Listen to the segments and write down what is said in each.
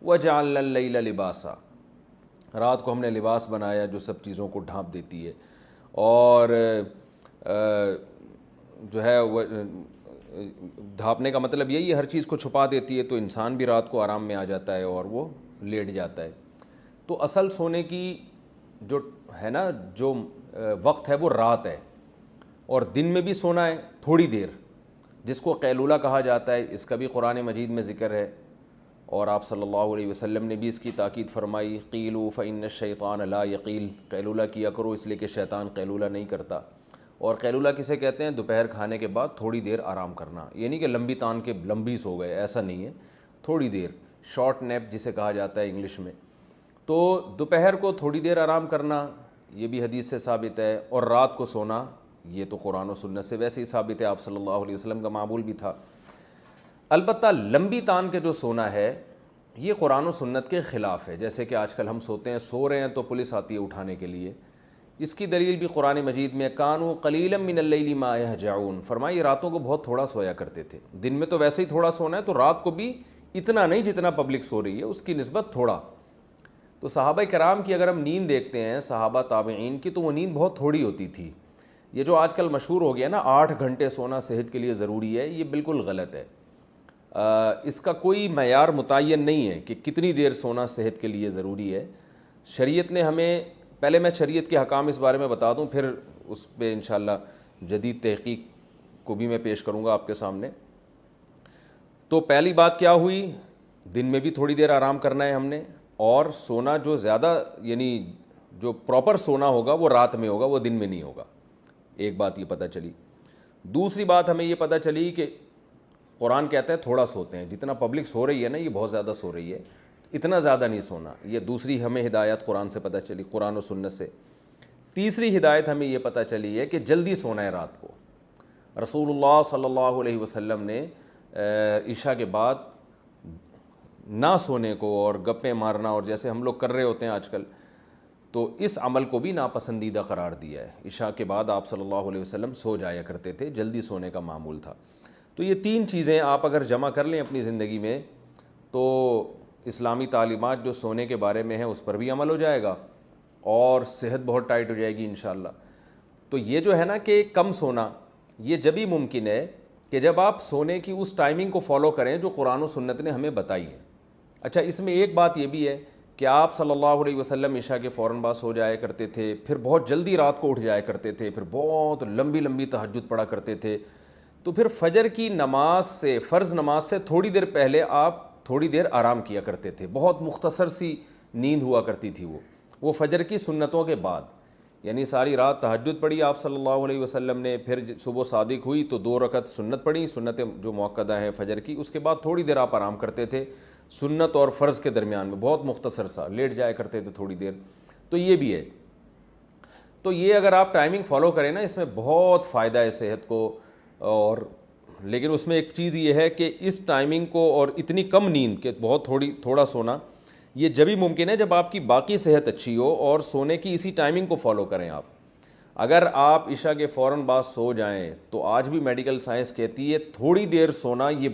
وَجَعَلْنَا اللَّيْلَ لِبَاسًا، رات کو ہم نے لباس بنایا جو سب چیزوں کو ڈھانپ دیتی ہے، اور جو ہے وہ ڈھانپنے کا مطلب یہی ہے ہر چیز کو چھپا دیتی ہے، تو انسان بھی رات کو آرام میں آ جاتا ہے اور وہ لیٹ جاتا ہے۔ تو اصل سونے کی جو ہے نا جو وقت ہے وہ رات ہے، اور دن میں بھی سونا ہے تھوڑی دیر، جس کو قیلولہ کہا جاتا ہے، اس کا بھی قرآن مجید میں ذکر ہے، اور آپ صلی اللہ علیہ وسلم نے بھی اس کی تاکید فرمائی، قیلوا فإن الشیطان لا یقیل، قیلولہ کیا کرو اس لیے کہ شیطان قیلولہ نہیں کرتا۔ اور قیلولہ کسے کہتے ہیں؟ دوپہر کھانے کے بعد تھوڑی دیر آرام کرنا، یعنی کہ لمبی تان کے لمبی سو گئے، ایسا نہیں ہے، تھوڑی دیر، شارٹ نیپ جسے کہا جاتا ہے انگلش میں۔ تو دوپہر کو تھوڑی دیر آرام کرنا یہ بھی حدیث سے ثابت ہے، اور رات کو سونا یہ تو قرآن و سنت سے ویسے ہی ثابت ہے، آپ صلی اللہ علیہ وسلم کا معمول بھی تھا۔ البتہ لمبی تان کے جو سونا ہے یہ قرآن و سنت کے خلاف ہے، جیسے کہ آج کل ہم سوتے ہیں، سو رہے ہیں تو پولیس آتی ہے اٹھانے کے لیے۔ اس کی دلیل بھی قرآن مجید میں کانوا قلیلا من اللیل ما یہجعون، فرمایا یہ راتوں کو بہت تھوڑا سویا کرتے تھے، دن میں تو ویسے ہی تھوڑا سونا ہے، تو رات کو بھی اتنا نہیں جتنا پبلک سو رہی ہے، اس کی نسبت تھوڑا۔ تو صحابہ کرام کی اگر ہم نیند دیکھتے ہیں، صحابہ تابعین کی، تو وہ نیند بہت تھوڑی ہوتی تھی۔ یہ جو آج کل مشہور ہو گیا نا 8 گھنٹے سونا صحت کے لیے ضروری ہے، یہ بالکل غلط ہے۔ اس کا کوئی معیار متعین نہیں ہے کہ کتنی دیر سونا صحت کے لیے ضروری ہے۔ شریعت نے ہمیں، پہلے میں شریعت کے حکام اس بارے میں بتا دوں، پھر اس پہ انشاءاللہ جدید تحقیق کو بھی میں پیش کروں گا آپ کے سامنے۔ تو پہلی بات کیا ہوئی؟ دن میں بھی تھوڑی دیر آرام کرنا ہے ہم نے، اور سونا جو زیادہ یعنی جو پراپر سونا ہوگا وہ رات میں ہوگا، وہ دن میں نہیں ہوگا۔ ایک بات یہ پتہ چلی۔ دوسری بات ہمیں یہ پتہ چلی کہ قرآن کہتا ہے تھوڑا سوتے ہیں، جتنا پبلک سو رہی ہے نا یہ بہت زیادہ سو رہی ہے، اتنا زیادہ نہیں سونا۔ یہ دوسری ہمیں ہدایت قرآن سے پتہ چلی، قرآن و سنت سے۔ تیسری ہدایت ہمیں یہ پتہ چلی ہے کہ جلدی سونا ہے رات کو۔ رسول اللہ صلی اللہ علیہ وسلم نے عشاء کے بعد نہ سونے کو اور گپیں مارنا، اور جیسے ہم لوگ کر رہے ہوتے ہیں آج کل، تو اس عمل کو بھی ناپسندیدہ قرار دیا ہے۔ عشاء کے بعد آپ صلی اللہ علیہ وسلم سو جایا کرتے تھے، جلدی سونے کا معمول تھا۔ تو یہ 3 چیزیں آپ اگر جمع کر لیں اپنی زندگی میں، تو اسلامی تعلیمات جو سونے کے بارے میں ہیں اس پر بھی عمل ہو جائے گا، اور صحت بہت ٹائٹ ہو جائے گی انشاءاللہ۔ تو یہ جو ہے نا کہ کم سونا، یہ جبھی ممکن ہے کہ جب آپ سونے کی اس ٹائمنگ کو فالو کریں جو قرآن و سنت نے ہمیں بتائی ہے۔ اچھا، اس میں ایک بات یہ بھی ہے کہ آپ صلی اللہ علیہ وسلم عشاء کے فوراً بعد سو جایا کرتے تھے، پھر بہت جلدی رات کو اٹھ جایا کرتے تھے، پھر بہت لمبی لمبی تہجد پڑھا کرتے تھے۔ تو پھر فجر کی نماز سے، فرض نماز سے تھوڑی دیر پہلے آپ تھوڑی دیر آرام کیا کرتے تھے، بہت مختصر سی نیند ہوا کرتی تھی وہ فجر کی سنتوں کے بعد، یعنی ساری رات تہجد پڑھی آپ صلی اللہ علیہ وسلم نے، پھر صبح صادق ہوئی تو 2 رکعت سنت پڑھی، سنت جو مؤکدہ ہیں فجر کی، اس کے بعد تھوڑی دیر آپ آرام کرتے تھے سنت اور فرض کے درمیان میں، بہت مختصر سا لیٹ جایا کرتے تھے تھوڑی دیر۔ تو یہ بھی ہے، تو یہ اگر آپ ٹائمنگ فالو کریں نا، اس میں بہت فائدہ ہے صحت کو۔ اور لیکن اس میں ایک چیز یہ ہے کہ اس ٹائمنگ کو اور اتنی کم نیند کہ بہت تھوڑا سونا، یہ جبھی ممکن ہے جب آپ کی باقی صحت اچھی ہو اور سونے کی اسی ٹائمنگ کو فالو کریں آپ۔ اگر آپ عشاء کے فوراً بعد سو جائیں تو آج بھی میڈیکل سائنس کہتی ہے تھوڑی دیر سونا، یہ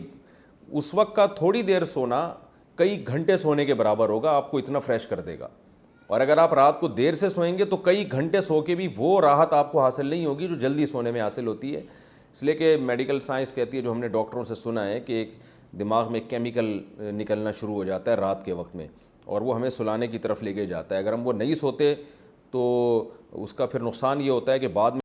اس وقت کا تھوڑی دیر سونا کئی گھنٹے سونے کے برابر ہوگا، آپ کو اتنا فریش کر دے گا۔ اور اگر آپ رات کو دیر سے سوئیں گے تو کئی گھنٹے سو کے بھی وہ راحت آپ کو حاصل نہیں ہوگی جو جلدی سونے میں حاصل ہوتی ہے۔ اس لیے کہ میڈیکل سائنس کہتی ہے، جو ہم نے ڈاکٹروں سے سنا ہے، کہ ایک دماغ میں کیمیکل نکلنا شروع ہو جاتا ہے رات کے وقت میں، اور وہ ہمیں سلانے کی طرف لے کے جاتا ہے۔ اگر ہم وہ نہیں سوتے تو اس کا پھر نقصان یہ ہوتا ہے کہ بعد میں